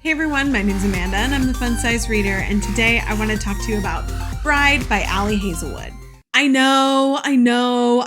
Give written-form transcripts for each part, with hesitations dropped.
Hey everyone, my name's Amanda and I'm the Fun Size Reader, and today I want to talk to you about Bride by Ali Hazelwood. I know,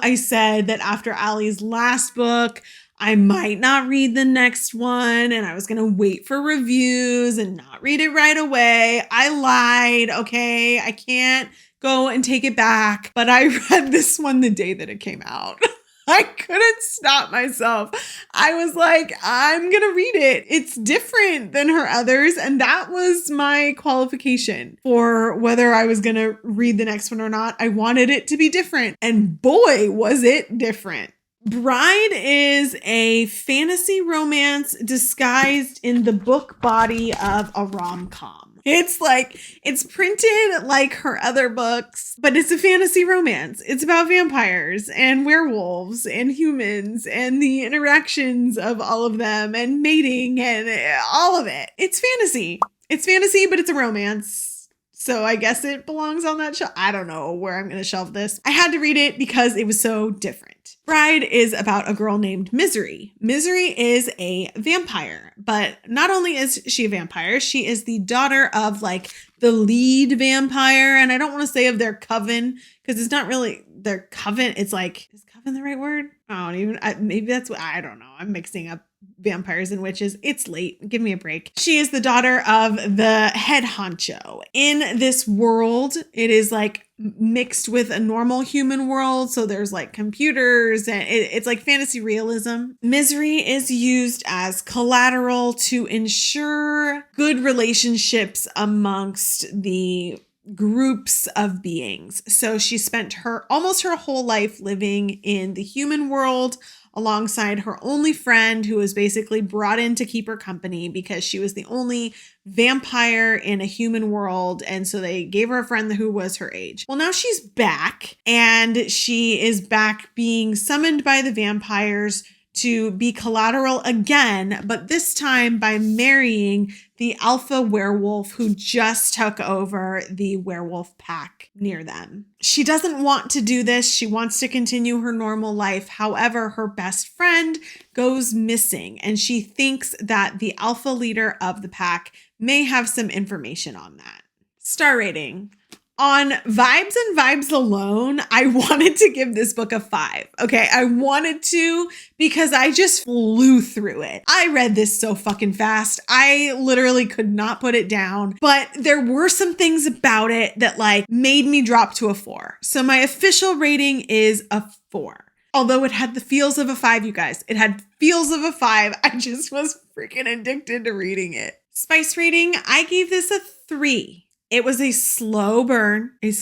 I said that after Ali's last book, I might not read the next one and I was going to wait for reviews and not read it right away. I lied, okay? I can't go and take it back, but I read this one the day that it came out. I couldn't stop myself. I was like, I'm going to read it. It's different than her others. And that was my qualification for whether I was going to read the next one or not. I wanted it to be different. And boy, was it different. Bride is a fantasy romance disguised in the book body of a rom-com. It's printed like her other books, but it's a fantasy romance. It's about vampires and werewolves and humans and the interactions of all of them and mating and all of it. It's fantasy. It's fantasy, but it's a romance. So I guess it belongs on that shelf. I don't know where I'm going to shelf this. I had to read it because it was so different. Bride is about a girl named Misery. Misery is a vampire, but not only is she a vampire, she is the daughter of like the lead vampire. And I don't want to say of their coven because it's not really their coven. It's like, is coven the right word? Maybe that's what, I don't know. I'm mixing up vampires and witches. It's late. Give me a break. She is the daughter of the head honcho. In this world, it is like mixed with a normal human world. So there's like computers and it's like fantasy realism. Misery is used as collateral to ensure good relationships amongst the groups of beings. So she spent almost her whole life living in the human world alongside her only friend, who was basically brought in to keep her company because she was the only vampire in a human world. And so they gave her a friend who was her age. Well, now she's back, and she is back being summoned by the vampires to be collateral again, but this time by marrying the alpha werewolf who just took over the werewolf pack near them. She doesn't want to do this. She wants to continue her normal life. However, her best friend goes missing, and she thinks that the alpha leader of the pack may have some information on that. Star rating. On vibes and vibes alone, I wanted to give this book a 5. Okay, I wanted to because I just flew through it. I read this so fucking fast. I literally could not put it down, but there were some things about it that like made me drop to a 4. So my official rating is a 4. Although it had the feels of a 5, you guys. It had feels of a 5. I just was freaking addicted to reading it. Spice rating, I gave this a 3. It was a slow burn. It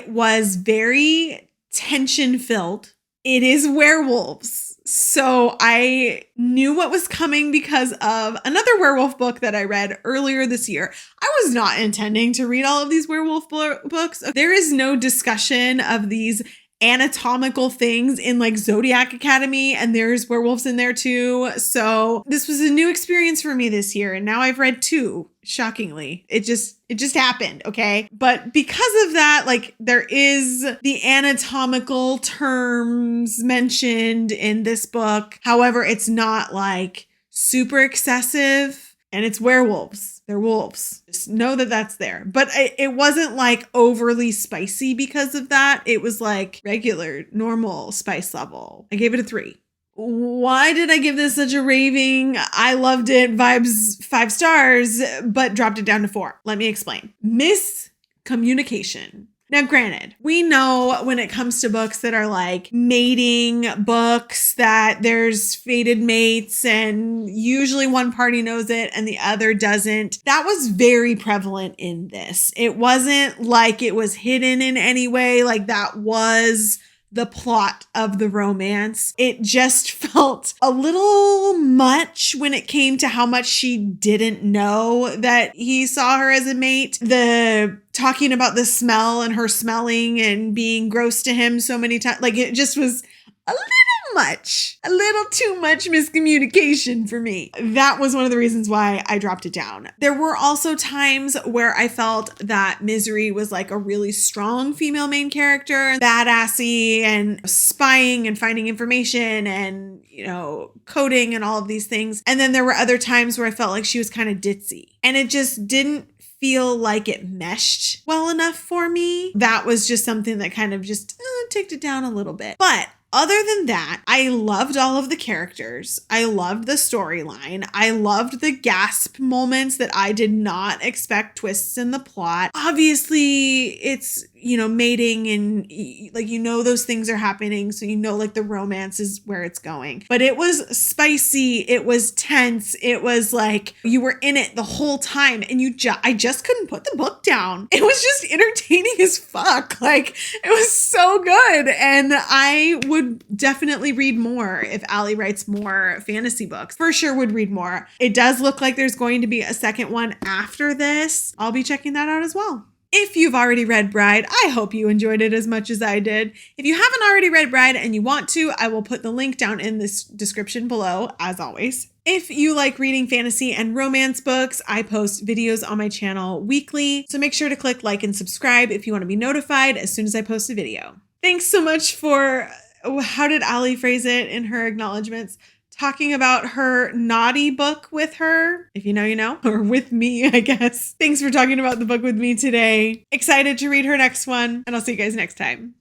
was very tension filled. It is werewolves. So I knew what was coming because of another werewolf book that I read earlier this year. I was not intending to read all of these werewolf books. There is no discussion of these anatomical things in like Zodiac Academy, and there's werewolves in there too. So this was a new experience for me this year, and now I've read 2. Shockingly, it just happened. Okay. But because of that, like there is the anatomical terms mentioned in this book. However, it's not like super excessive, and it's werewolves. They're wolves. Just know that that's there. But it wasn't like overly spicy because of that. It was like regular, normal spice level. I gave it a 3. Why did I give this such a raving? I loved it. Vibes 5 stars, but dropped it down to 4. Let me explain. Miscommunication. Now, granted, we know when it comes to books that are like mating books that there's fated mates and usually one party knows it and the other doesn't. That was very prevalent in this. It wasn't like it was hidden in any way. Like that was the plot of the romance. It just felt a little much when it came to how much she didn't know that he saw her as a mate. The talking about the smell and her smelling and being gross to him so many times, like it just was a little much, a little too much miscommunication for me. That was one of the reasons why I dropped it down. There were also times where I felt that Misery was like a really strong female main character, badassy and spying and finding information and, coding and all of these things. And then there were other times where I felt like she was kind of ditzy and it just didn't feel like it meshed well enough for me. That was just something that kind of just ticked it down a little bit. But other than that, I loved all of the characters. I loved the storyline. I loved the gasp moments that I did not expect twists in the plot. Obviously, it's, mating and those things are happening. So, the romance is where it's going. But it was spicy. It was tense. It was like you were in it the whole time and I just couldn't put the book down. It was just entertaining as fuck. Like it was so good. And I would definitely read more if Ali writes more fantasy books. For sure would read more. It does look like there's going to be a second one after this. I'll be checking that out as well. If you've already read Bride, I hope you enjoyed it as much as I did. If you haven't already read Bride and you want to, I will put the link down in this description below, as always. If you like reading fantasy and romance books, I post videos on my channel weekly, so make sure to click like and subscribe if you want to be notified as soon as I post a video. Thanks so much for, how did Ali phrase it in her acknowledgements? Talking about her naughty book with her. If you know, you know, or with me, I guess. Thanks for talking about the book with me today. Excited to read her next one, and I'll see you guys next time.